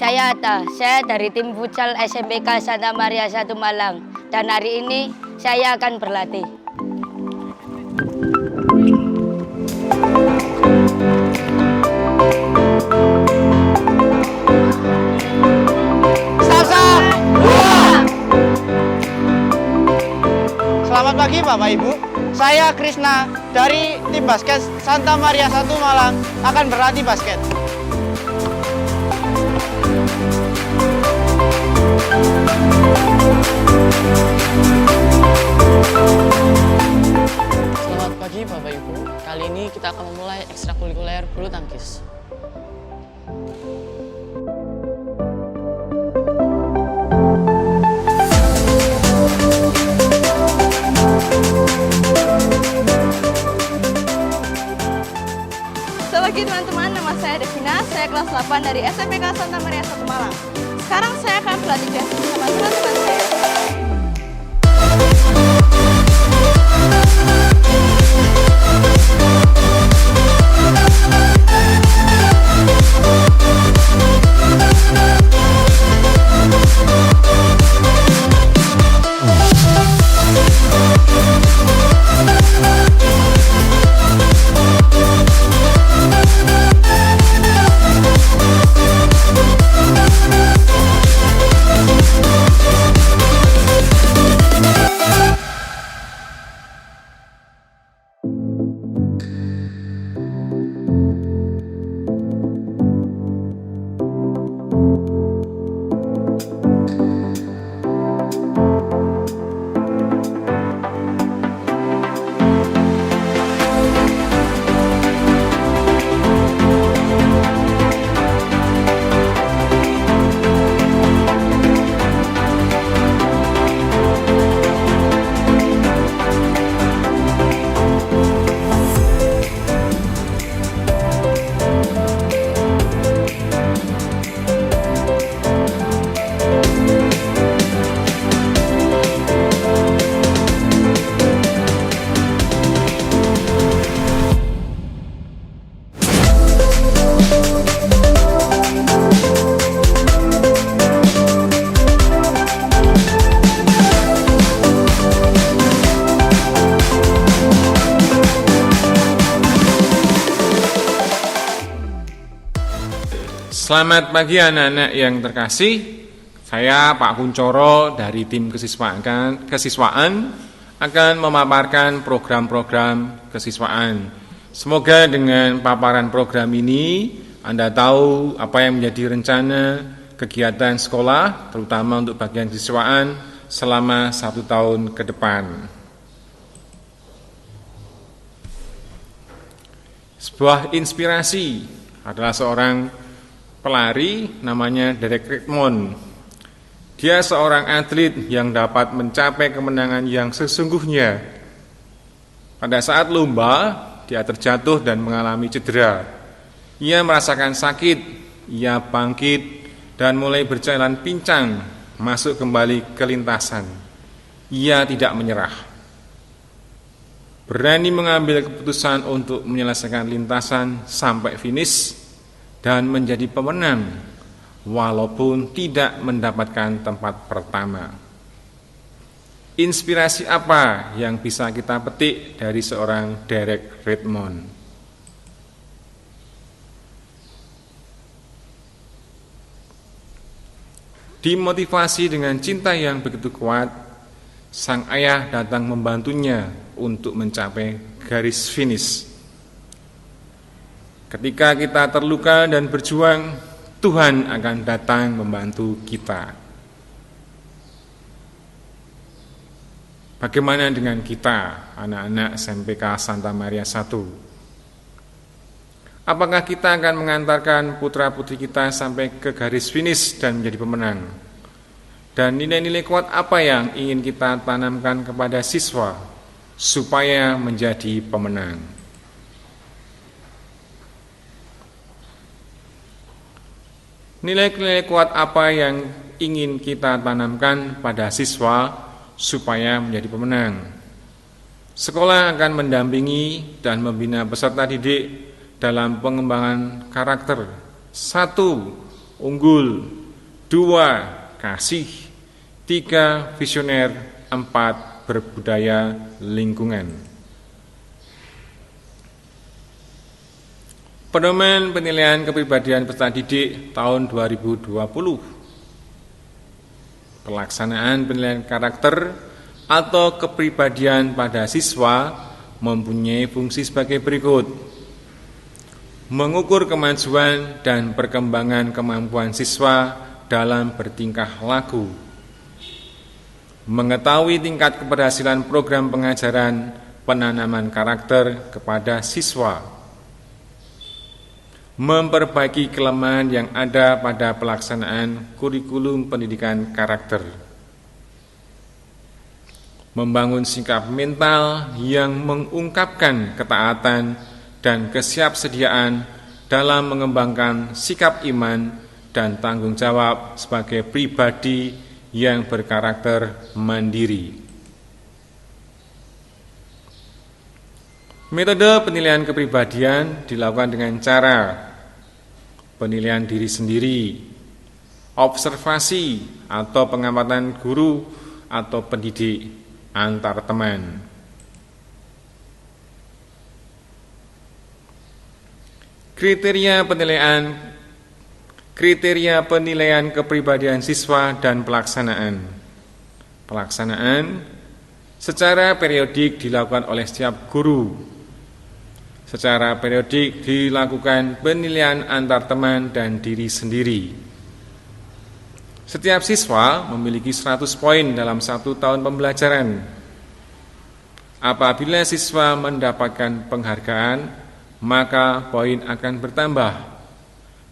Saya dari tim futsal SMPK Santa Maria 1 Malang dan hari ini saya akan berlatih. Selamat pagi Bapak Ibu, saya Krisna dari tim basket Santa Maria 1 Malang akan berlatih basket. Selamat pagi Bapak Ibu, kali ini kita akan memulai ekstrakurikuler bulu tangkis. Selamat pagi teman-teman, nama saya Devina, saya kelas 8 dari SMPK Santa Maria 1 Malang. Sekarang saya akan berlatih dance bersama teman-teman saya. Selamat pagi anak-anak yang terkasih. Saya Pak Kuncoro dari tim kesiswaan akan memaparkan program-program kesiswaan. Semoga dengan paparan program ini Anda tahu apa yang menjadi rencana kegiatan sekolah, terutama untuk bagian kesiswaan selama 1 tahun ke depan. Sebuah inspirasi adalah seorang pelari namanya Derek Redmond. Dia seorang atlet yang dapat mencapai kemenangan yang sesungguhnya. Pada saat lomba, dia terjatuh dan mengalami cedera. Ia merasakan sakit, ia bangkit dan mulai berjalan pincang, masuk kembali ke lintasan. Ia tidak menyerah. Berani mengambil keputusan untuk menyelesaikan lintasan sampai finish dan menjadi pemenang walaupun tidak mendapatkan tempat pertama. Inspirasi apa yang bisa kita petik dari seorang Derek Redmond? Dimotivasi dengan cinta yang begitu kuat, sang ayah datang membantunya untuk mencapai garis finish. Ketika kita terluka dan berjuang, Tuhan akan datang membantu kita. Bagaimana dengan kita, anak-anak SMPK Santa Maria 1? Apakah kita akan mengantarkan putra-putri kita sampai ke garis finish dan menjadi pemenang? Dan nilai-nilai kuat apa yang ingin kita tanamkan kepada siswa supaya menjadi pemenang? Nilai-nilai kuat apa yang ingin kita tanamkan pada siswa supaya menjadi pemenang? Sekolah akan mendampingi dan membina peserta didik dalam pengembangan karakter. 1. unggul, 2 kasih, 3 visioner, 4 berbudaya lingkungan. Pedoman penilaian kepribadian peserta didik tahun 2020. Pelaksanaan penilaian karakter atau kepribadian pada siswa mempunyai fungsi sebagai berikut: mengukur kemajuan dan perkembangan kemampuan siswa dalam bertingkah laku, mengetahui tingkat keberhasilan program pengajaran penanaman karakter kepada siswa, memperbaiki kelemahan yang ada pada pelaksanaan kurikulum pendidikan karakter, membangun sikap mental yang mengungkapkan ketaatan dan kesiapsediaan dalam mengembangkan sikap iman dan tanggung jawab sebagai pribadi yang berkarakter mandiri. Metode penilaian kepribadian dilakukan dengan cara penilaian diri sendiri, observasi atau pengamatan guru atau pendidik antar teman. Kriteria penilaian kepribadian siswa dan pelaksanaan. Pelaksanaan secara periodik dilakukan oleh setiap guru. Secara periodik dilakukan penilaian antar teman dan diri sendiri. Setiap siswa memiliki 100 poin dalam 1 tahun pembelajaran. Apabila siswa mendapatkan penghargaan, maka poin akan bertambah.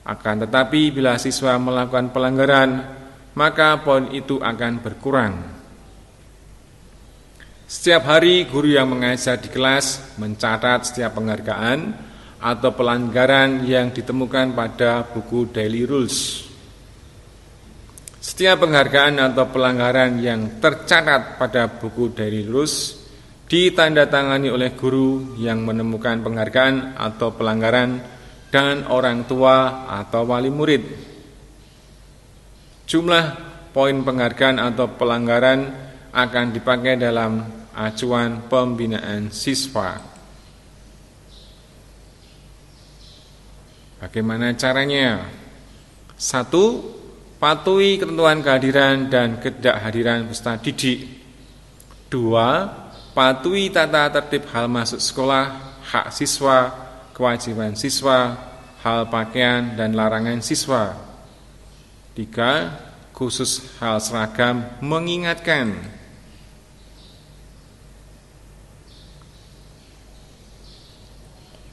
Akan tetapi bila siswa melakukan pelanggaran, maka poin itu akan berkurang. Setiap hari guru yang mengajar di kelas mencatat setiap penghargaan atau pelanggaran yang ditemukan pada buku Daily Rules. Setiap penghargaan atau pelanggaran yang tercatat pada buku Daily Rules ditandatangani oleh guru yang menemukan penghargaan atau pelanggaran dan orang tua atau wali murid. Jumlah poin penghargaan atau pelanggaran akan dipakai dalam acuan pembinaan siswa. Bagaimana caranya? 1. Patuhi ketentuan kehadiran dan ketidakhadiran peserta didik. 2. Patuhi tata tertib hal masuk sekolah, hak siswa, kewajiban siswa, hal pakaian dan larangan siswa. 3. Khusus hal seragam mengingatkan.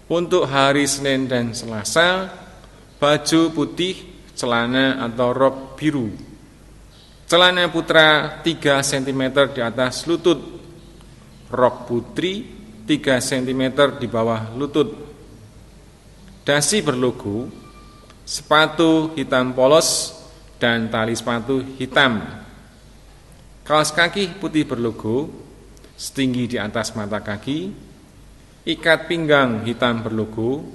Untuk hari Senin dan Selasa, baju putih, celana atau rok biru. Celana putra 3 cm di atas lutut, rok putri 3 cm di bawah lutut. Dasi berlogo, sepatu hitam polos dan tali sepatu hitam. Kaos kaki putih berlogo, setinggi di atas mata kaki. Ikat pinggang hitam berlogo,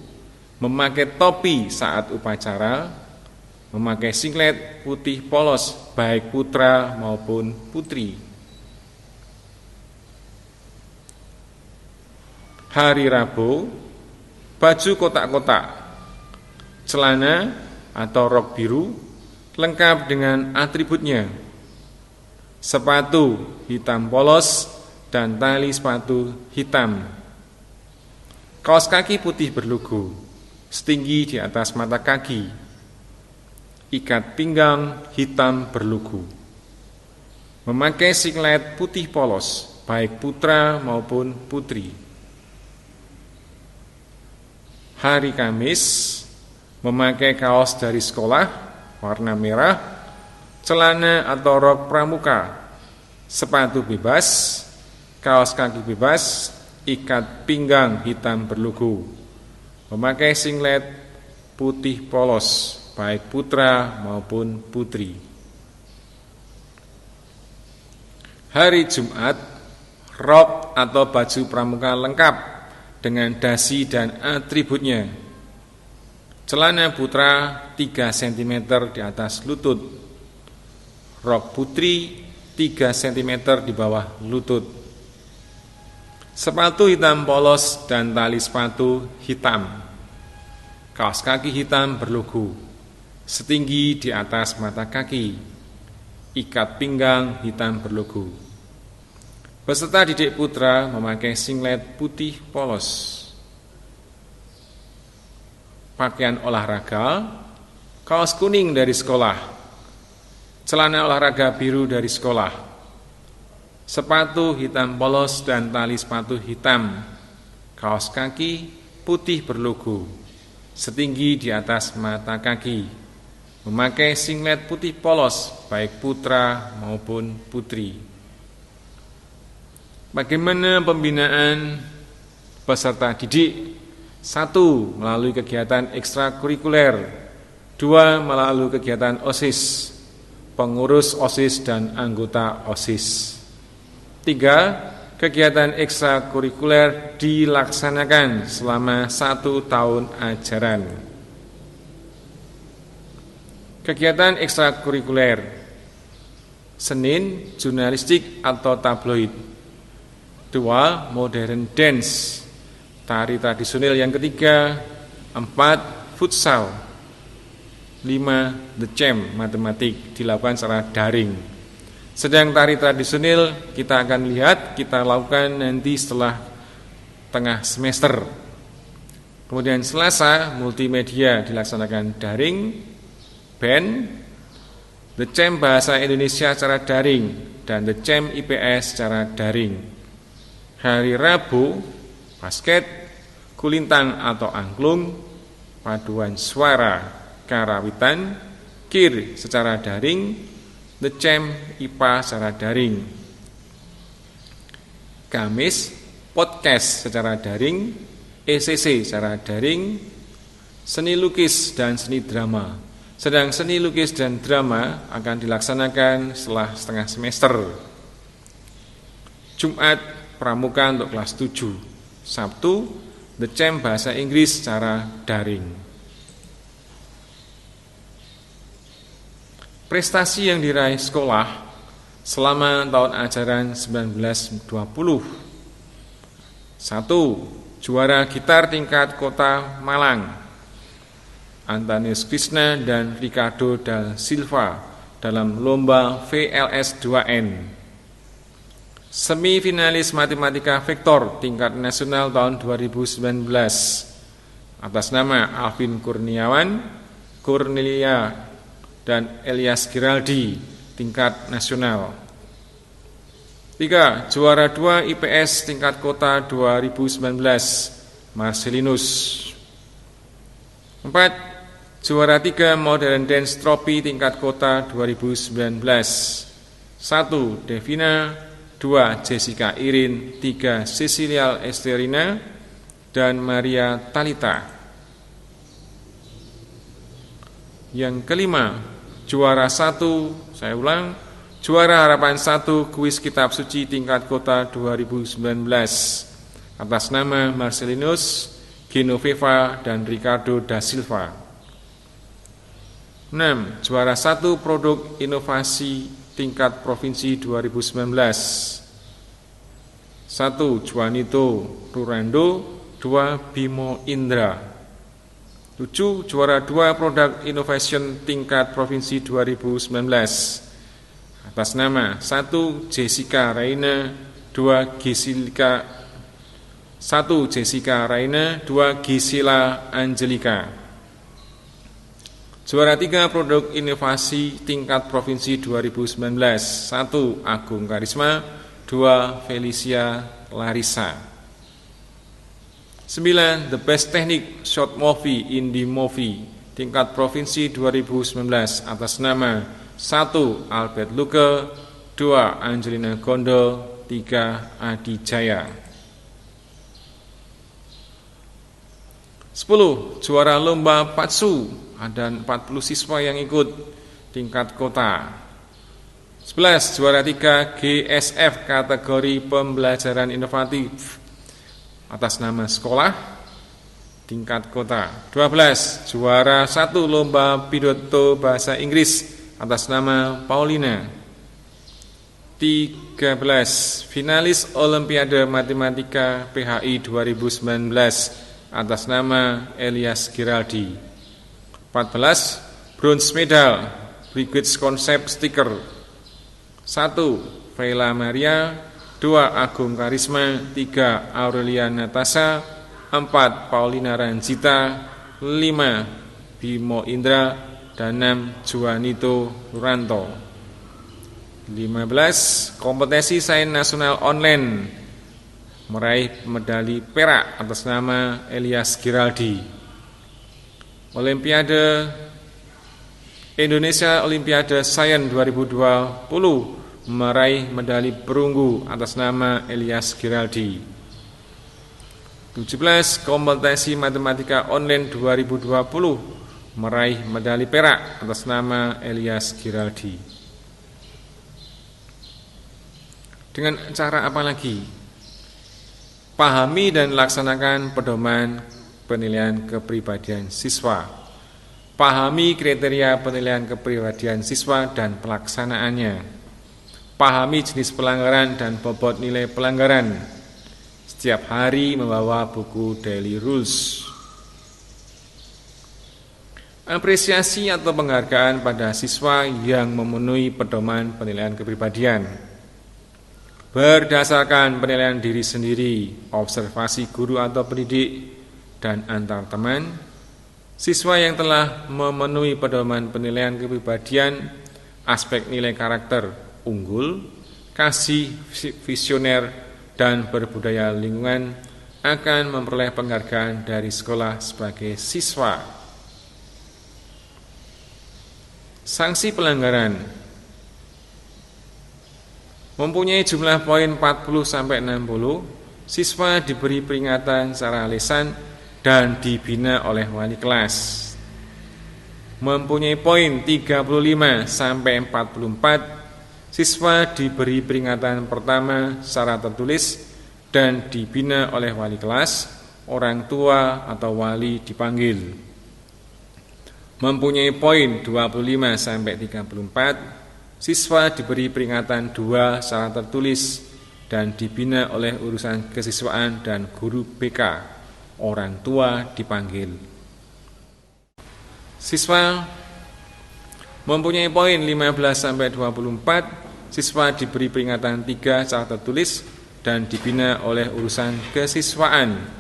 memakai topi saat upacara, memakai singlet putih polos baik putra maupun putri. Hari Rabu, baju kotak-kotak, celana atau rok biru lengkap dengan atributnya, sepatu hitam polos dan tali sepatu hitam. Kaos kaki putih berlogo, setinggi di atas mata kaki. Ikat pinggang hitam berlogo. Memakai singlet putih polos, baik putra maupun putri. Hari Kamis, memakai kaos dari sekolah, warna merah, celana atau rok pramuka, sepatu bebas, kaos kaki bebas, ikat pinggang hitam berlogo, memakai singlet putih polos, baik putra maupun putri. Hari Jumat, rok atau baju pramuka lengkap dengan dasi dan atributnya. celana putra 3 cm di atas lutut, rok putri 3 cm di bawah lutut, sepatu hitam polos dan tali sepatu hitam, kaos kaki hitam berlogo, setinggi di atas mata kaki, ikat pinggang hitam berlogo. Peserta didik putra memakai singlet putih polos, pakaian olahraga, kaos kuning dari sekolah, celana olahraga biru dari sekolah, sepatu hitam polos dan tali sepatu hitam, kaos kaki putih berlogo, setinggi di atas mata kaki, memakai singlet putih polos baik putra maupun putri. Bagaimana pembinaan peserta didik? 1. Melalui kegiatan ekstrakurikuler. 2. Melalui kegiatan OSIS, pengurus OSIS dan anggota OSIS. 3. Kegiatan ekstrakurikuler dilaksanakan selama 1 tahun ajaran. Kegiatan ekstrakurikuler: Senin, jurnalistik atau tabloid. 2. Modern dance, tari tradisional yang ketiga. 4. Futsal. 5. The Champ, matematik, dilakukan secara daring. Sedang tari tradisional kita akan lihat, kita lakukan nanti setelah tengah semester. Kemudian Selasa, multimedia dilaksanakan daring. Band, The Champ bahasa Indonesia secara daring, dan The Champ IPS secara daring. Hari Rabu, basket, kulintang atau angklung, paduan suara, karawitan, KIR secara daring, The Champ IPA secara daring. Kamis, podcast secara daring, ECC secara daring, seni lukis dan seni drama. Sedang seni lukis dan drama akan dilaksanakan setelah setengah semester. Jumat, pramuka untuk kelas 7. Sabtu, The Champ bahasa Inggris secara daring. Prestasi yang diraih sekolah selama tahun ajaran 1920. 1. Juara gitar tingkat kota Malang, Antonius Krishna dan Ricardo da Silva dalam lomba VLS 2N. Semifinalis matematika vektor tingkat nasional tahun 2019 atas nama Alvin Kurniawan, Cornelia dan Elias Giraldi tingkat nasional. 3. Juara 2 IPS tingkat kota 2019, Marcelinus. 4. Juara 3 Modern Dance Trophy tingkat kota 2019. 1. Devina, 2. Jessica Irin, 3. Cecilia Esterina dan Maria Talita. Yang kelima, juara 1, saya ulang, juara harapan 1 kuis kitab suci tingkat kota 2019 atas nama Marcelinus, Genoveva dan Ricardo da Silva. 6. Juara 1 produk inovasi tingkat provinsi 2019. 1. Juanito Rurando, 2. Bimo Indra. 7. Juara 2 produk innovation tingkat provinsi 2019 atas nama 1. Jessica Raina, 2. Jessica Raina, 2. Gisela Angelika. Juara 3 produk inovasi tingkat provinsi 2019. 1. Agung Karisma, 2. Felicia Larissa. 9. The Best Technique Short Movie Indie Movie tingkat provinsi 2019 atas nama 1. Albert Luke, 2. Angelina Gondol, 3. Adi Jaya. 10. Juara lomba Patsu, ada 40 siswa yang ikut tingkat kota. 11. Juara 3 GSF kategori pembelajaran inovatif atas nama sekolah. tingkat kota. 12. Juara 1 lomba pidato bahasa Inggris atas nama Paulina. 13. Finalis Olimpiade Matematika PHI 2019 atas nama Elias Giraldi. 14. Bronze medal Brigade Konsep Stiker. 1. Vela Maria. 2. Agung Karisma. 3. Aurelia Natasha. 4. Paulina Ranjita. 5. Bimo Indra. Dan 6. Juanito Nuranto. 15. Kompetisi sains nasional online meraih medali perak atas nama Elias Giraldi. Olimpiade Indonesia Olimpiade Sains 2020 meraih medali perunggu atas nama Elias Giraldi. 17. Kompetisi matematika online 2020 meraih medali perak atas nama Elias Giraldi. Dengan cara apa lagi? Pahami dan laksanakan pedoman penilaian kepribadian siswa. Pahami kriteria penilaian kepribadian siswa dan pelaksanaannya. Pahami jenis pelanggaran dan bobot nilai pelanggaran. Setiap hari membawa buku daily rules. Apresiasi atau penghargaan pada siswa yang memenuhi pedoman penilaian kepribadian. Berdasarkan penilaian diri sendiri, observasi guru atau pendidik, dan antar teman, siswa yang telah memenuhi pedoman penilaian kepribadian, aspek nilai karakter unggul, kasih, visioner, dan berbudaya lingkungan akan memperoleh penghargaan dari sekolah sebagai siswa. Sanksi pelanggaran mempunyai jumlah poin 40-60, siswa diberi peringatan secara lisan dan dibina oleh wali kelas. Mempunyai poin 35-44, siswa diberi peringatan pertama secara tertulis dan dibina oleh wali kelas, orang tua atau wali dipanggil. Mempunyai poin 25-34, siswa diberi peringatan 2 secara tertulis dan dibina oleh urusan kesiswaan dan guru BK, orang tua dipanggil. Siswa mempunyai poin 15-24, siswa diberi peringatan 3 secara tertulis dan dibina oleh urusan kesiswaan.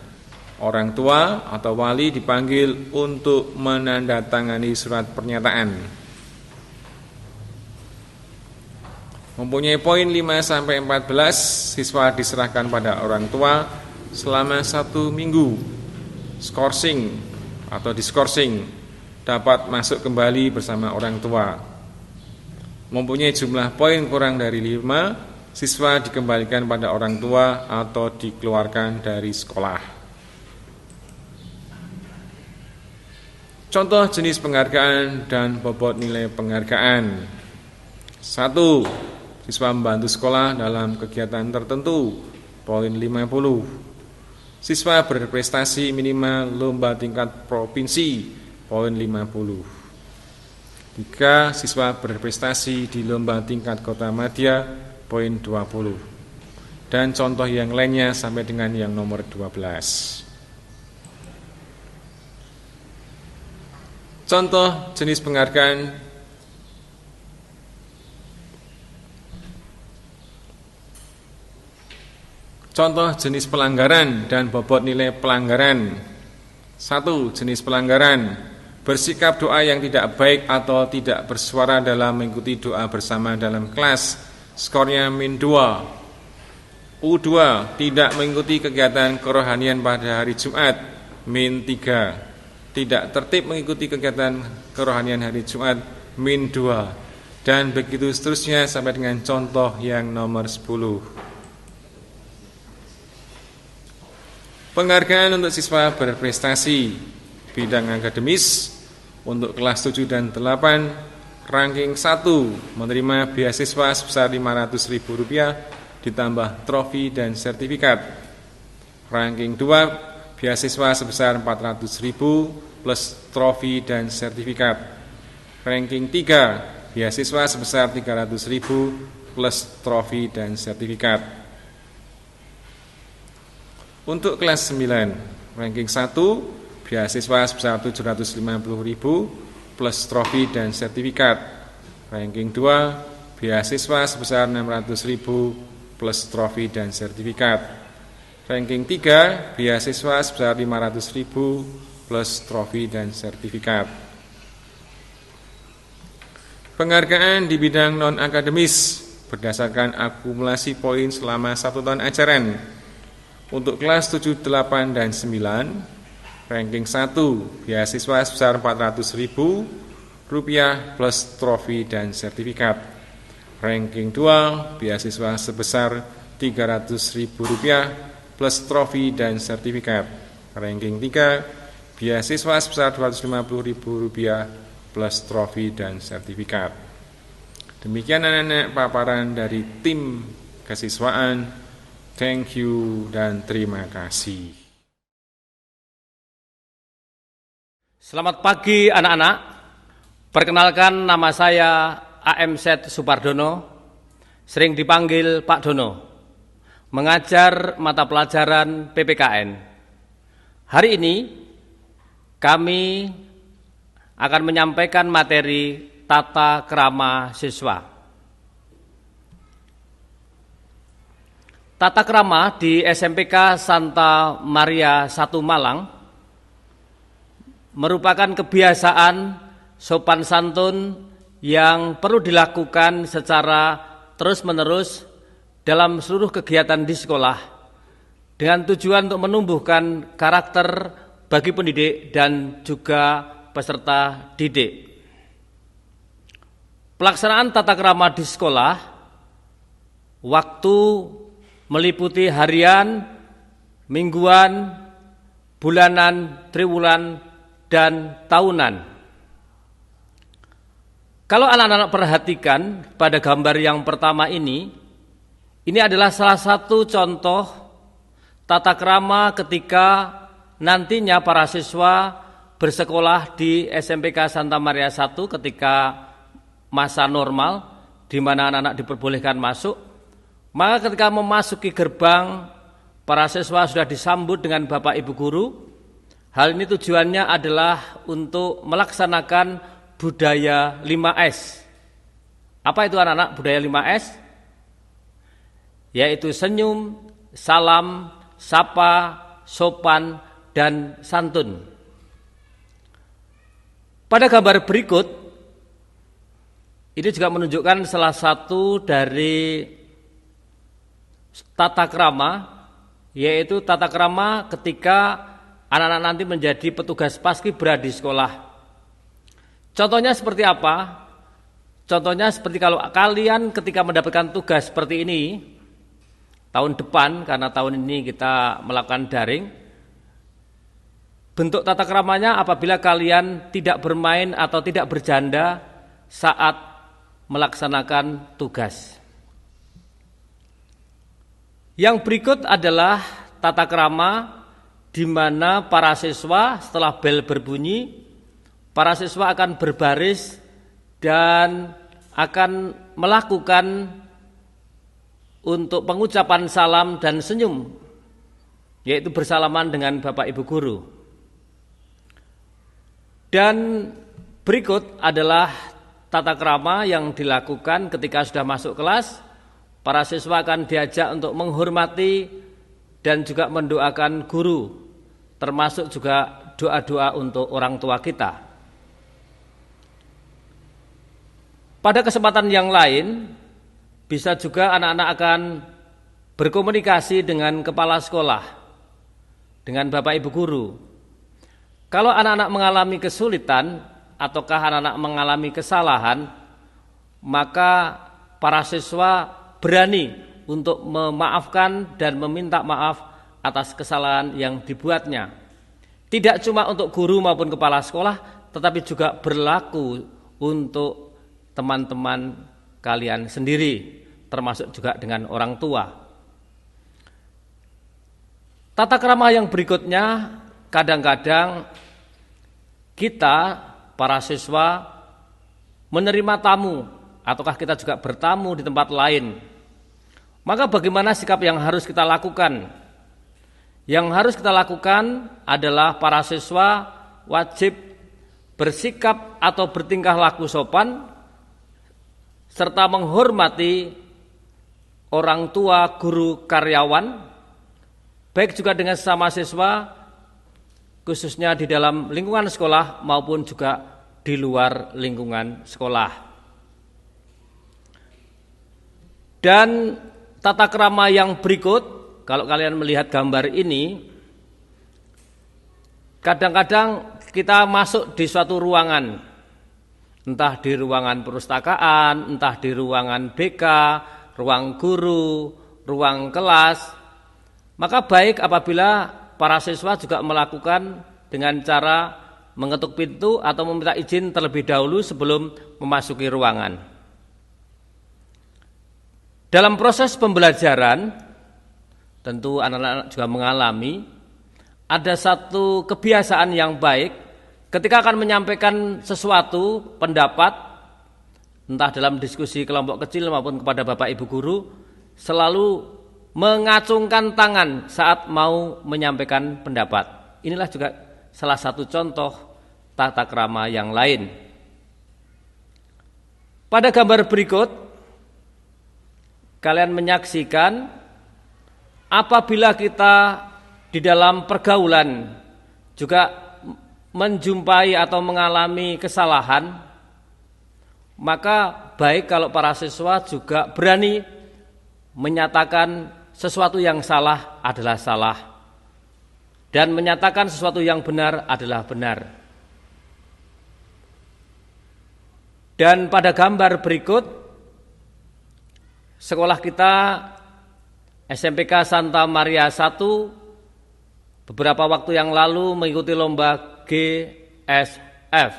Orang tua atau wali dipanggil untuk menandatangani surat pernyataan. Mempunyai poin 5-14, siswa diserahkan pada orang tua selama 1 minggu. Skorsing atau diskorsing dapat masuk kembali bersama orang tua. Mempunyai jumlah poin kurang dari 5, siswa dikembalikan pada orang tua atau dikeluarkan dari sekolah. Contoh jenis penghargaan dan bobot nilai penghargaan. 1. Siswa membantu sekolah dalam kegiatan tertentu, poin 50. Siswa berprestasi minimal lomba tingkat provinsi, poin 50. 3. Siswa berprestasi di lomba tingkat kota madya, poin 20. Dan contoh yang lainnya sampai dengan yang nomor 12. Contoh jenis penghargaan. Contoh jenis pelanggaran dan bobot nilai pelanggaran. 1. Jenis pelanggaran: bersikap doa yang tidak baik atau tidak bersuara dalam mengikuti doa bersama dalam kelas, skornya -2. U2. Tidak mengikuti kegiatan kerohanian pada hari Jumat, -3. Tidak tertib mengikuti kegiatan kerohanian hari Jumat, -2. Dan begitu seterusnya sampai dengan contoh yang nomor 10. Penghargaan untuk siswa berprestasi bidang akademis untuk kelas 7 dan 8, ranking 1 menerima beasiswa sebesar Rp500.000 ditambah trofi dan sertifikat. Ranking 2 beasiswa sebesar 400.000 plus trofi dan sertifikat. Ranking 3, beasiswa sebesar 300.000 plus trofi dan sertifikat. Untuk kelas 9, ranking 1, beasiswa sebesar 750.000 plus trofi dan sertifikat. Ranking 2, beasiswa sebesar 600.000 plus trofi dan sertifikat. Ranking 3, beasiswa sebesar 500.000 plus trofi dan sertifikat. Penghargaan di bidang non-akademis berdasarkan akumulasi poin selama 1 tahun ajaran. Untuk kelas 7, 8, dan 9, ranking 1, beasiswa sebesar 400.000 rupiah plus trofi dan sertifikat. Ranking 2, beasiswa sebesar 300.000 rupiah plus trofi dan sertifikat. Ranking 3, beasiswa sebesar 250.000 rupiah plus trofi dan sertifikat. Demikian anak-anak paparan dari tim kesiswaan. Thank you dan terima kasih. Selamat pagi anak-anak. Perkenalkan, nama saya AMZ Supardono, sering dipanggil Pak Dono, mengajar mata pelajaran PPKN. Hari ini kami akan menyampaikan materi tata krama siswa. Tata krama di SMPK Santa Maria 1 Malang merupakan kebiasaan sopan santun yang perlu dilakukan secara terus-menerus dalam seluruh kegiatan di sekolah dengan tujuan untuk menumbuhkan karakter bagi pendidik dan juga peserta didik. Pelaksanaan tata krama di sekolah waktu meliputi harian, mingguan, bulanan, triwulan, dan tahunan. Kalau anak-anak perhatikan pada gambar yang pertama ini adalah salah satu contoh tata krama ketika nantinya para siswa bersekolah di SMPK Santa Maria 1 ketika masa normal di mana anak-anak diperbolehkan masuk. Maka ketika memasuki gerbang, para siswa sudah disambut dengan Bapak Ibu Guru. Hal ini tujuannya adalah untuk melaksanakan budaya 5S. Apa itu anak-anak budaya 5S? Yaitu senyum, salam, sapa, sopan, dan santun. Pada gambar berikut, ini juga menunjukkan salah satu dari tata krama, yaitu tata krama ketika anak-anak nanti menjadi petugas paskibra di sekolah. Contohnya seperti apa? Contohnya seperti kalau kalian ketika mendapatkan tugas seperti ini, tahun depan, karena tahun ini kita melakukan daring, bentuk tata kramanya apabila kalian tidak bermain atau tidak bercanda saat melaksanakan tugas. Yang berikut adalah tata krama di mana para siswa setelah bel berbunyi, para siswa akan berbaris dan akan melakukan untuk pengucapan salam dan senyum, yaitu bersalaman dengan Bapak Ibu Guru. Dan berikut adalah tata krama yang dilakukan ketika sudah masuk kelas. Para siswa akan diajak untuk menghormati dan juga mendoakan guru, termasuk juga doa-doa untuk orang tua kita. Pada kesempatan yang lain, bisa juga anak-anak akan berkomunikasi dengan kepala sekolah, dengan Bapak Ibu Guru. Kalau anak-anak mengalami kesulitan ataukah anak-anak mengalami kesalahan, maka para siswa berani untuk memaafkan dan meminta maaf atas kesalahan yang dibuatnya. Tidak cuma untuk guru maupun kepala sekolah, tetapi juga berlaku untuk teman-teman kalian sendiri, termasuk juga dengan orang tua. Tata krama yang berikutnya, kadang-kadang kita, para siswa, menerima tamu, ataukah kita juga bertamu di tempat lain. Maka bagaimana sikap yang harus kita lakukan? Yang harus kita lakukan adalah para siswa wajib bersikap atau bertingkah laku sopan, serta menghormati orang tua, guru, karyawan, baik juga dengan sesama siswa, khususnya di dalam lingkungan sekolah maupun juga di luar lingkungan sekolah. Dan tata krama yang berikut, kalau kalian melihat gambar ini, kadang-kadang kita masuk di suatu ruangan, entah di ruangan perpustakaan, entah di ruangan BK, ruang guru, ruang kelas. Maka baik apabila para siswa juga melakukan dengan cara mengetuk pintu atau meminta izin terlebih dahulu sebelum memasuki ruangan. Dalam proses pembelajaran, tentu anak-anak juga mengalami ada satu kebiasaan yang baik ketika akan menyampaikan sesuatu pendapat, entah dalam diskusi kelompok kecil maupun kepada Bapak Ibu guru, selalu mengacungkan tangan saat mau menyampaikan pendapat. Inilah juga salah satu contoh tata krama yang lain. Pada gambar berikut, kalian menyaksikan apabila kita di dalam pergaulan juga menjumpai atau mengalami kesalahan, maka baik kalau para siswa juga berani menyatakan sesuatu yang salah adalah salah dan menyatakan sesuatu yang benar adalah benar. Dan pada gambar berikut, sekolah kita SMPK Santa Maria I beberapa waktu yang lalu mengikuti lomba GSF.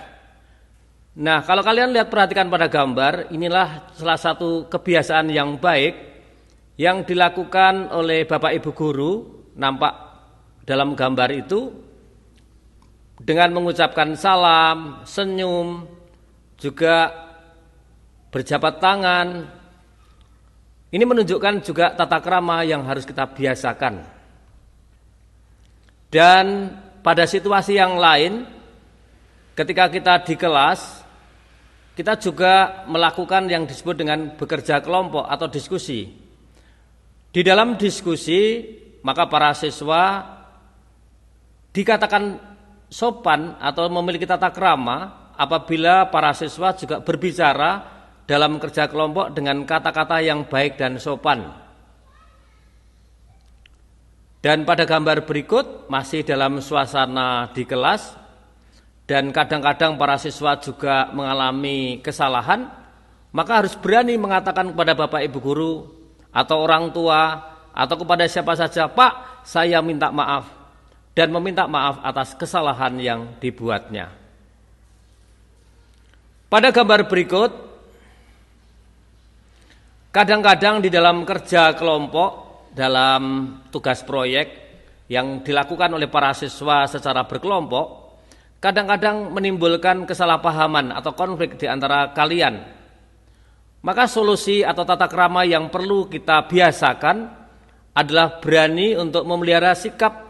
Nah, kalau kalian perhatikan pada gambar, inilah salah satu kebiasaan yang baik yang dilakukan oleh Bapak Ibu guru, nampak dalam gambar itu, dengan mengucapkan salam, senyum, juga berjabat tangan. Ini menunjukkan juga tata krama yang harus kita biasakan. Dan pada situasi yang lain, ketika kita di kelas, kita juga melakukan yang disebut dengan bekerja kelompok atau diskusi. Di dalam diskusi, maka para siswa dikatakan sopan atau memiliki tata krama apabila para siswa juga berbicara dalam kerja kelompok dengan kata-kata yang baik dan sopan. Dan pada gambar berikut masih dalam suasana di kelas, dan kadang-kadang para siswa juga mengalami kesalahan, maka harus berani mengatakan kepada Bapak Ibu guru atau orang tua atau kepada siapa saja, "Pak, saya minta maaf," dan meminta maaf atas kesalahan yang dibuatnya. Pada gambar berikut, kadang-kadang di dalam kerja kelompok, dalam tugas proyek yang dilakukan oleh para siswa secara berkelompok, kadang-kadang menimbulkan kesalahpahaman atau konflik di antara kalian. Maka solusi atau tata krama yang perlu kita biasakan adalah berani untuk memelihara sikap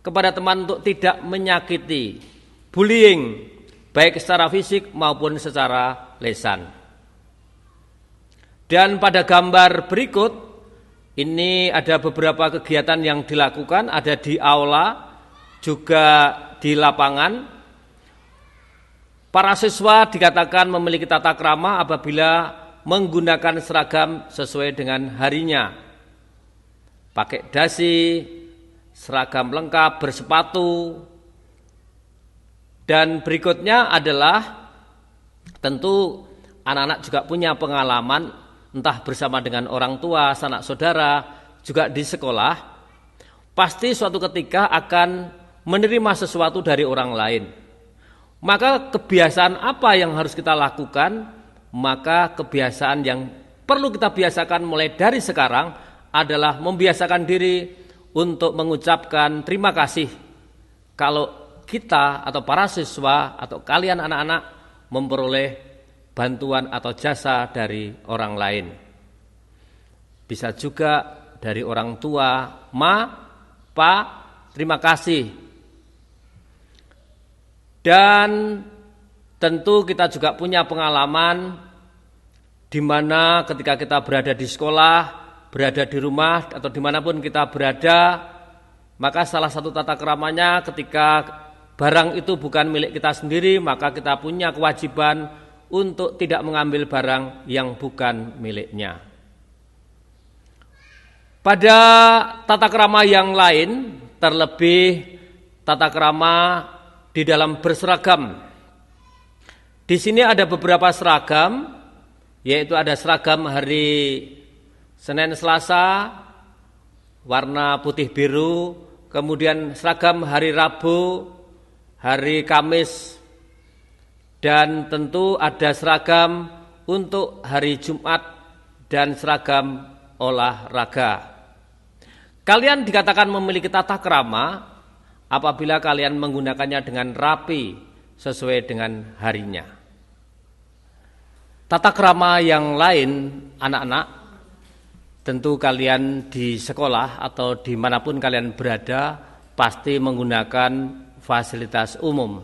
kepada teman untuk tidak menyakiti, bullying, baik secara fisik maupun secara lisan. Dan pada gambar berikut, ini ada beberapa kegiatan yang dilakukan, ada di aula, juga di lapangan. Para siswa dikatakan memiliki tata krama apabila menggunakan seragam sesuai dengan harinya. Pakai dasi, seragam lengkap, bersepatu. Dan berikutnya adalah tentu anak-anak juga punya pengalaman, entah bersama dengan orang tua, sanak saudara, juga di sekolah, pasti suatu ketika akan menerima sesuatu dari orang lain. Maka kebiasaan apa yang harus kita lakukan? Maka kebiasaan yang perlu kita biasakan mulai dari sekarang adalah membiasakan diri untuk mengucapkan terima kasih kalau kita atau para siswa atau kalian anak-anak memperoleh bantuan atau jasa dari orang lain. Bisa juga dari orang tua, Ma, Pa, terima kasih. Dan tentu kita juga punya pengalaman di mana ketika kita berada di sekolah, berada di rumah, atau dimanapun kita berada, maka salah satu tata keramanya ketika barang itu bukan milik kita sendiri, maka kita punya kewajiban untuk tidak mengambil barang yang bukan miliknya. Pada tata krama yang lain, terlebih tata krama di dalam berseragam. Di sini ada beberapa seragam, yaitu ada seragam hari Senin Selasa, warna putih biru, kemudian seragam hari Rabu, hari Kamis, dan tentu ada seragam untuk hari Jumat dan seragam olahraga. Kalian dikatakan memiliki tata krama apabila kalian menggunakannya dengan rapi sesuai dengan harinya. Tata krama yang lain, anak-anak, tentu kalian di sekolah atau dimanapun kalian berada pasti menggunakan fasilitas umum.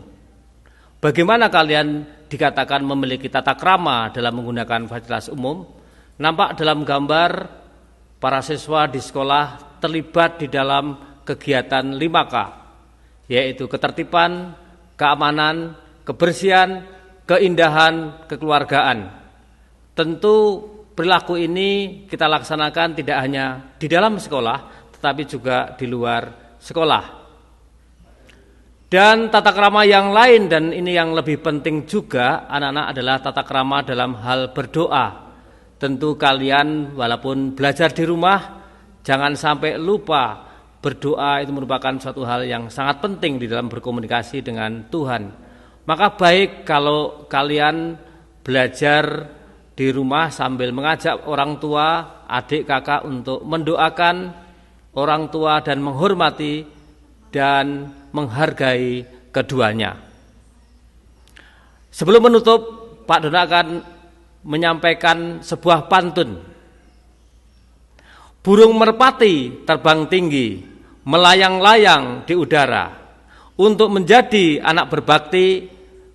Bagaimana kalian dikatakan memiliki tata krama dalam menggunakan fasilitas umum? Nampak dalam gambar para siswa di sekolah terlibat di dalam kegiatan 5K, yaitu ketertiban, keamanan, kebersihan, keindahan, kekeluargaan. Tentu perilaku ini kita laksanakan tidak hanya di dalam sekolah, tetapi juga di luar sekolah. Dan tata krama yang lain, dan ini yang lebih penting juga anak-anak, adalah tata krama dalam hal berdoa. Tentu kalian walaupun belajar di rumah, jangan sampai lupa berdoa. Itu merupakan suatu hal yang sangat penting di dalam berkomunikasi dengan Tuhan. Maka baik kalau kalian belajar di rumah sambil mengajak orang tua, adik kakak untuk mendoakan orang tua dan menghormati dan menghargai keduanya. Sebelum menutup, Pak Dona akan menyampaikan sebuah pantun. Burung merpati terbang tinggi, melayang-layang di udara. Untuk menjadi anak berbakti,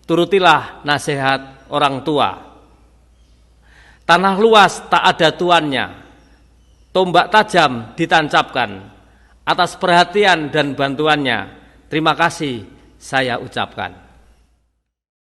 turutilah nasihat orang tua. Tanah luas tak ada tuannya, tombak tajam ditancapkan. Atas perhatian dan bantuannya, terima kasih saya ucapkan.